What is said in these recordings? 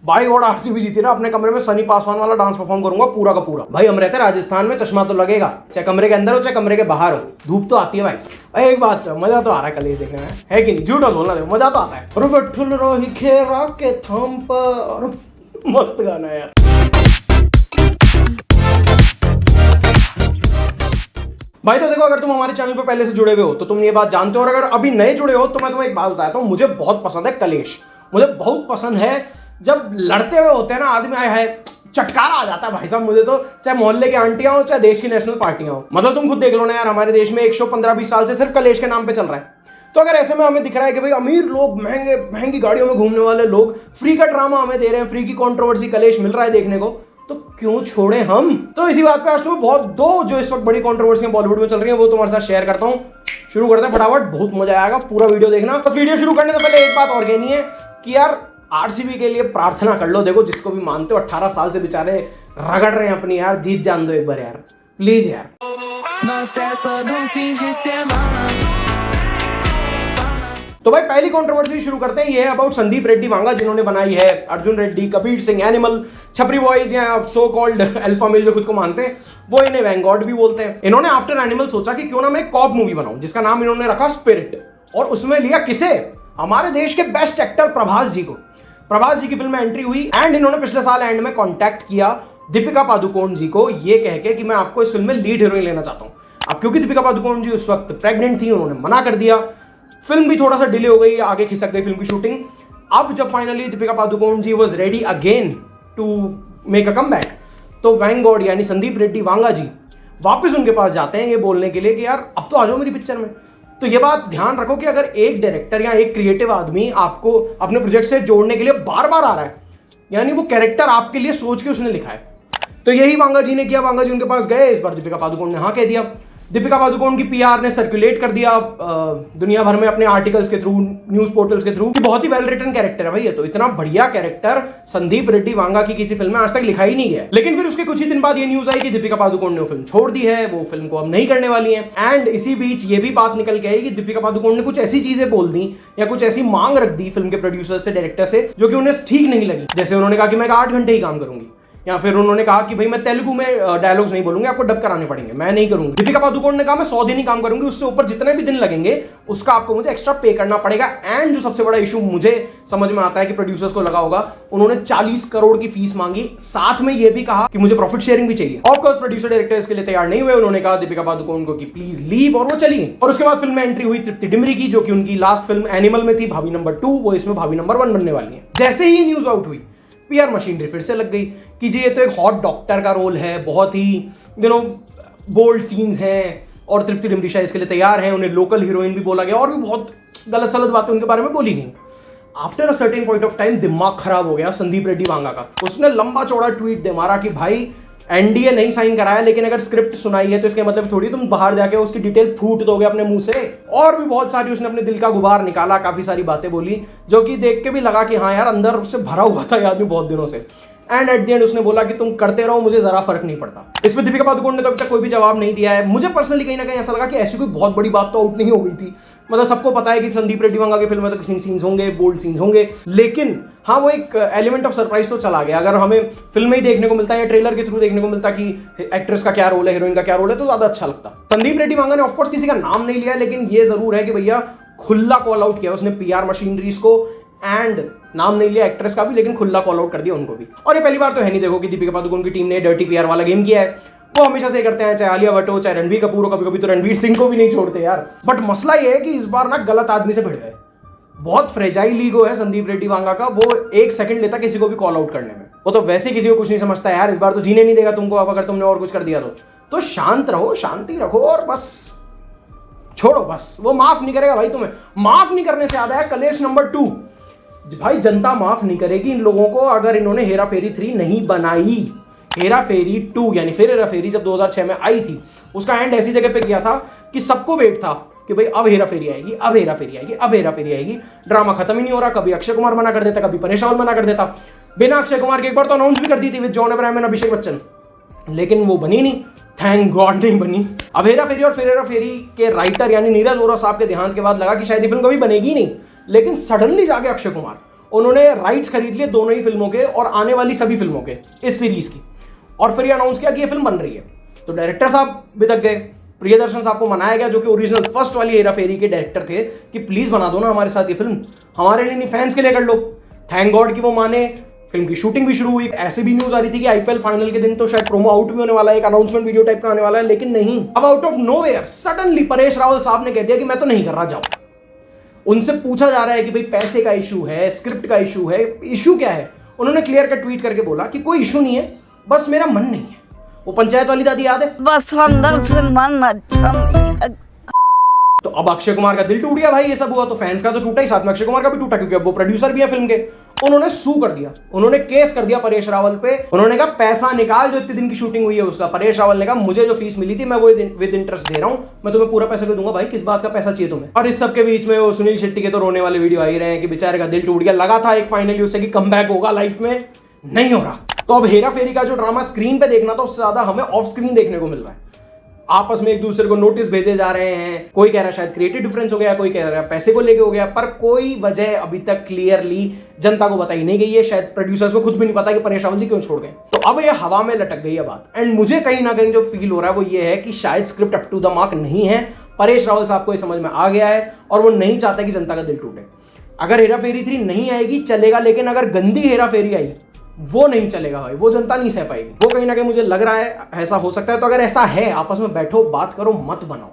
भाई God RCB जीती ना, अपने कमरे में सनी पासवान वाला डांस परफॉर्म करूंगा पूरा का पूरा। भाई हम रहते हैं राजस्थान में, चश्मा तो लगेगा, चाहे कमरे के अंदर हो चाहे कमरे के बाहर हो, धूप तो आती है भाई। एक बात, मजा तो आ रहा है कलेश देखने में, है कि नहीं? झूठ बोलना, देखो मजा तो आता है। रुबठुल रोही खेरा के थम पर, मस्त गाना है यार। भाई तो देखो, अगर तुम हमारे चैनल पे पहले से जुड़े हुए हो तो तुम ये बात जानते हो, और अगर अभी नए जुड़े हो तो मैं तुम्हें एक बात बताता हूँ, मुझे बहुत पसंद है कलेश। मुझे बहुत पसंद है जब लड़ते हुए होते हैं ना आदमी, आए है चटकारा आ जाता है भाई साहब मुझे तो, चाहे मोहल्ले की आंटियां हो चाहे देश की नेशनल पार्टियां हो। मतलब तुम खुद देख लो ना यार, हमारे देश में 115-20 साल से सिर्फ कलेश के नाम पे चल रहा है। तो अगर ऐसे में हमें दिख रहा है कि भाई अमीर लोग, महंगी गाड़ियों में घूमने वाले लोग फ्री का ड्रामा हमें दे रहे हैं, फ्री की कंट्रोवर्सी कलेश मिल रहा है देखने को, तो क्यों छोड़े हम। तो इसी बात पे आज तुम्हें बहुत दो जो इस वक्त बड़ी कंट्रोवर्सियां बॉलीवुड में चल रही हैं वो तुम्हारे साथ शेयर करता हूं। शुरू करते हैं फटाफट, बहुत मजा आएगा, पूरा वीडियो देखना। बस वीडियो शुरू करने से पहले एक बात और कहनी है कि यार आरसीबी के लिए प्रार्थना कर लो। देखो जिसको भी मानते हो, 18 साल से बेचारे रगड़ रहे हैं अपनी, यार जीत जान दो एक बार यार, प्लीज यार। तो भाई पहली कंट्रोवर्सी शुरू करते हैं, ये है अबाउट संदीप रेड्डी वांगा, जिन्होंने बनाई है अर्जुन रेड्डी, कबीर सिंह, एनिमल, छपरी बॉयज या सो कॉल्ड अल्फा मेल जो खुद को मानते हैं, वो इन्हें वैंगॉर्ड भी बोलते हैं। इन्होंने आफ्टर एनिमल सोचा कि क्यों ना मैं एक कॉप मूवी बनाऊं, जिसका नाम इन्होंने रखा स्पिरिट, और उसमें लिया किसे? हमारे देश के बेस्ट एक्टर प्रभास जी को। प्रभास जी की फिल्म में एंट्री हुई एंड इन्होंने पिछले साल एंड में कॉन्टैक्ट किया दीपिका पादुकोण जी को, ये कह के कि मैं आपको इस फिल्म में लीड हीरोइन लेना चाहता हूं। अब क्योंकि दीपिका पादुकोण जी उस वक्त प्रेग्नेंट थी, उन्होंने मना कर दिया, फिल्म भी थोड़ा सा डिले हो गई, आगे खिसक गई फिल्म की शूटिंग। अब जब finally Deepika Padukone ji was ready again to make a comeback, तो वैंगॉर्ड यानी संदीप रेड्डी वांगा जी वापस उनके पास जाते हैं ये बोलने के लिए कि यार अब तो आ जाओ मेरी पिक्चर में। तो ये बात ध्यान रखो कि अगर एक डायरेक्टर या एक क्रिएटिव आदमी आपको अपने प्रोजेक्ट से जोड़ने के लिए बार बार आ रहा है, यानी वो कैरेक्टर आपके लिए सोच के उसने लिखा है। तो यही वांगा जी ने किया, वांगा जी उनके पास गए, इस बार दीपिका पादुकोण ने हाँ कह दिया। दीपिका पादुकोण की पीआर ने सर्कुलेट कर दिया दुनिया भर में अपने आर्टिकल्स के थ्रू, न्यूज पोर्टल्स के थ्रू, कि बहुत ही वेल रिटन कैरेक्टर है भाई ये तो, इतना बढ़िया कैरेक्टर संदीप रेड्डी वांगा की किसी फिल्म में आज तक लिखा ही नहीं गया। लेकिन फिर उसके कुछ ही दिन बाद ये न्यूज आई कि दीपिका पादुकोण ने वो फिल्म छोड़ दी है, वो फिल्म को अब नहीं करने वाली है। एंड इसी बीच ये भी बात निकल के आई कि दीपिका पादुकोण ने कुछ ऐसी चीजें बोल दी या कुछ ऐसी मांग रख दी फिल्म के प्रोड्यूसर से, डायरेक्टर से, जो कि उन्हें ठीक नहीं लगी। जैसे उन्होंने कहा कि मैं 8 घंटे ही काम करूंगी, या फिर उन्होंने कहा कि भाई मैं तेलुगु में डायलॉग्स नहीं बोलूंगी, आपको डब कराने पड़ेंगे, मैं नहीं करूंगी। दीपिका पादुकोण ने कहा मैं 100 दिन ही काम करूंगी, उससे ऊपर जितने भी दिन लगेंगे उसका आपको मुझे एक्स्ट्रा पे करना पड़ेगा। एंड जो सबसे बड़ा इशू मुझे समझ में आता है कि प्रोड्यूसर्स को लगा होगा, उन्होंने 40 करोड़ की फीस मांगी, साथ में ये भी कहा कि मुझे प्रॉफिट शेयरिंग भी चाहिए। ऑफकोर्स प्रोड्यूसर डायरेक्टर इसके लिए तैयार नहीं हुए, उन्होंने कहा दीपिका पादुकोण को कि प्लीज लीव, और वो चली गई। और उसके बाद फिल्म में एंट्री हुई तृप्ति डिमरी की, जो कि उनकी लास्ट फिल्म एनिमल में थी भाभी नंबर 2, वो इसमें भाभी नंबर 1 बनने वाली है। जैसे ही न्यूज आउट हुई, पीआर मशीनरी फिर से लग गई कि जी ये तो एक हॉट डॉक्टर का रोल है, बहुत ही बोल्ड सीन्स हैं, और तृप्ति डिमरी शायद इसके लिए तैयार हैं, उन्हें लोकल हीरोइन भी बोला गया, और भी बहुत गलत सलत बातें उनके बारे में बोली गई। After a certain point of time दिमाग खराब हो गया संदीप रेड्डी वांगा का, उसने लंबा चौड़ा ट्वीट दे मारा कि भाई एनडीए नहीं साइन कराया, लेकिन अगर स्क्रिप्ट सुनाई है तो इसके मतलब थोड़ी तुम बाहर जाके उसकी डिटेल फूट दोगे अपने मुंह से। और भी बहुत सारी उसने अपने दिल का गुबार निकाला, काफी सारी बातें बोली, जो कि देख के भी लगा कि हाँ यार अंदर से भरा हुआ था ये आदमी बहुत दिनों से। एंड एट द एंड उसने बोला कि तुम करते रहो, मुझे जरा फर्क नहीं पड़ता। इस पर दीपिका पादुकोण ने तो अभी तक कोई भी जवाब नहीं दिया है। मुझे पर्सनली कहीं ना कहीं ऐसा लगा कि ऐसी कोई बहुत बड़ी बात तो आउट नहीं हो गई थी, मतलब सबको पता है कि संदीप रेड्डी वांगा की फिल्म में तो किसी सीन्स होंगे, बोल्ड सीन्स होंगे, लेकिन हाँ वो एक एलिमेंट ऑफ सरप्राइज तो चला गया। अगर हमें फिल्म में ही देखने को मिलता है या ट्रेलर के थ्रू देखने को मिलता कि एक्ट्रेस का क्या रोल है, हीरोइन का क्या रोल है, तो ज्यादा अच्छा लगता। संदीप रेड्डी वांगा ने ऑफकोर्स किसी का नाम नहीं लिया, लेकिन ये जरूर है कि भैया खुला कॉल आउट किया उसने पीआर मशीनरीज को, एंड नाम नहीं लिया एक्ट्रेस का भी, लेकिन खुला कॉल आउट कर दिया उनको भी। और ये पहली बार तो है नहीं देखो कि दीपिका पादुकोण की टीम ने डर्टी पीआर वाला गेम किया है, वो हमेशा से करते हैं, चाहे आलिया भट्ट हो, चाहे रणबीर कपूर हो, कभी कभी तो रणवीर सिंह को भी नहीं छोड़ते यार। बट मसला ये है कि इस बार ना गलत आदमी से भिड़ गए। बहुत फ्रेजाइल ईगो है संदीप रेड्डी वांगा का, वो 1 सेकंड लेता किसी को भी कॉल आउट करने में, वो तो वैसे किसी को कुछ नहीं समझता यार। इस बार तो जीने नहीं देगा तुमको, अब अगर तुमने और कुछ कर दिया तो शांत रहो, शांति रखो, और बस छोड़ो, बस वो माफ नहीं करेगा भाई तुम्हें। माफ नहीं करने से याद आया कलेश नंबर 2, भाई जनता माफ नहीं करेगी इन लोगों को अगर इन्होंने हेरा फेरी 3 नहीं बनाई। हेरा फेरी 2 यानी फिर हेरा फेरी जब 2006 में आई थी, उसका एंड ऐसी जगह पे किया था कि सबको वेट था कि भाई अब हेरा फेरी आएगी, अब हेरा फेरी आएगी, अब हेरा फेरी आएगी। ड्रामा खत्म ही नहीं हो रहा, कभी अक्षय कुमार मना कर देता, कभी परेश रावल मना कर देता। बिना अक्षय कुमार के एक बार तो अनाउंस भी कर दी थी with John Abraham and Abhishek Bachchan, लेकिन वो बनी नहीं, थैंक गॉड नहीं बनी। अब हेरा फेरी और फिर हेरा फेरी के राइटर यानी नीरज वोरा साहब के देहांत के बाद लगा कि शायद ये फिल्म कभी बनेगी नहीं, लेकिन सडनली जाके अक्षय कुमार उन्होंने राइट्स खरीद लिए दोनों ही फिल्मों के और आने वाली सभी फिल्मों के इस सीरीज की, और फिर ये अनाउंस किया कि ये फिल्म बन रही है। तो डायरेक्टर साहब बिदक गए, प्रियदर्शन साहब को मनाया गया जो कि ओरिजिनल फर्स्ट वाली हेरा फेरी के डायरेक्टर थे कि प्लीज बना दो ना हमारे साथ ये फिल्म, हमारे लिए नहीं फैंस के लिए कर लो। थैंक गॉड कि वो माने, फिल्म की शूटिंग भी शुरू हुई। ऐसे भी न्यूज आ रही थी कि आईपीएल फाइनल के दिन तो शायद प्रोमो आउट भी होने वाला है, एक अनाउंसमेंट वीडियो टाइप का आने वाला है, लेकिन नहीं। अब out of nowhere suddenly Paresh Rawal साहब ने कह दिया कि मैं तो नहीं कर रहा, जाओ। उनसे पूछा जा रहा है कि भाई पैसे का इशू है, स्क्रिप्ट का इशू है, इशू क्या है? उन्होंने क्लियर कट ट्वीट करके बोला कि कोई इशू नहीं है, बस मेरा मन नहीं है। वो पंचायत वाली दादी याद है? बस अंदर से मन अच्छा नहीं। तो अब अक्षय कुमार का दिल टूट गया भाई, ये सब हुआ तो फैंस का तो टूटा ही, साथ में अक्षय कुमार का भी टूटा, क्योंकि अब वो प्रोड्यूसर भी है फिल्म के। उन्होंने सू कर दिया, उन्होंने केस कर दिया परेश रावल पे। उन्होंने कहा पैसा निकाल जो इतने दिन की शूटिंग हुई है उसका। परेश रावल ने कहा मुझे जो फीस मिली थी मैं वो विद इंटरेस्ट दे रहा हूं, मैं तुम्हें पूरा पैसा दूंगा भाई, किस बात का पैसा चाहिए तुम्हें। और इस सब के बीच में वो सुनील शेट्टी के तो रोने वाले वीडियो आ ही रहे हैं कि बेचारे का दिल टूट गया, लगा था एक फाइनली उससे कि कमबैक होगा लाइफ में, नहीं हो रहा। तो अब हेरा फेरी का जो ड्रामा स्क्रीन पे देखना था उससे ज्यादा हमें ऑफ स्क्रीन देखने को मिल रहा है। आपस में एक दूसरे को नोटिस भेजे जा रहे हैं, कोई कह रहा है शायद क्रिएटिव डिफरेंस हो गया, कोई कह रहा है पैसे को लेके हो गया, पर कोई वजह अभी तक क्लियरली जनता को बताई नहीं गई है। शायद प्रोड्यूसर्स को खुद भी नहीं पता कि परेश रावल जी क्यों छोड़ गए। तो अब ये हवा में लटक गई है बात। एंड मुझे कहीं ना कहीं जो फील हो रहा है वो ये है कि शायद script up to the mark नहीं है। परेश रावल साहब को ये समझ में आ गया है और वो नहीं चाहता कि जनता का दिल टूटे। अगर हेरा फेरी 3 नहीं आएगी चलेगा, लेकिन अगर गंदी हेरा फेरी आई वो नहीं चलेगा भाई, वो जनता नहीं सह पाएगी। वो कहीं ना कहीं मुझे लग रहा है ऐसा हो सकता है। तो अगर ऐसा है आपस में बैठो, बात करो, मत बनाओ,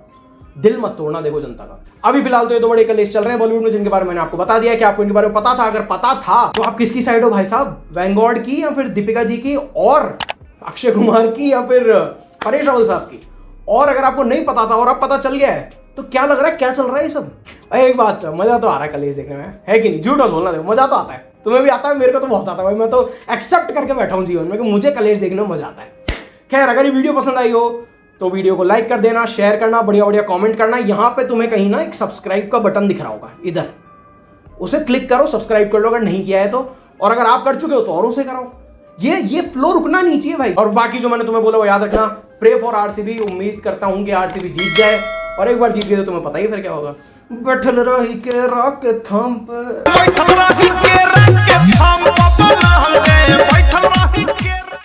दिल मत तोड़ना देखो जनता का। अभी फिलहाल तो ये 2 बड़े कलेश चल रहे हैं बॉलीवुड में, जिनके बारे में मैंने आपको बता दिया कि आपको इनके बारे में पता था। अगर पता था तो आप किसकी साइड हो भाई साहब, वैंगॉर्ड की या फिर दीपिका जी की और अक्षय कुमार की या फिर परेश रावल साहब की? और अगर आपको नहीं पता था और अब पता चल गया है तो क्या लग रहा है, क्या चल रहा है ये सब? एक बात, मजा तो आ रहा है कलेश देखने में, है कि नहीं? झूठ मत बोलना, देखो मजा तो आता है, तुम्हें भी आता है, मेरे को तो बहुत आता है भाई। मैं तो एक्सेप्ट करके बैठा हूं जीवन में कि मुझे कलेश देखने में मजा आता है। खैर, अगर ये वीडियो पसंद आई हो तो वीडियो को लाइक कर देना, शेयर करना, बढ़िया बढ़िया कमेंट करना। यहाँ पे तुम्हें कहीं ना एक सब्सक्राइब का बटन दिख रहा होगा, इधर उसे क्लिक करो, सब्सक्राइब कर लो अगर नहीं किया है तो। और अगर आप कर चुके हो तो और उसे कराओ। ये फ्लो रुकना नहीं चाहिए भाई। और बाकी जो मैंने तुम्हें बोला वो याद रखना, प्रे फॉर आरसीबी। उम्मीद करता हूं कि आरसीबी जीत जाए, और एक बार जीत गए तो तुम्हें पता ही फिर क्या होगा। बैठल रही के रॉक थंप, बैठल रही के रॉक थंप।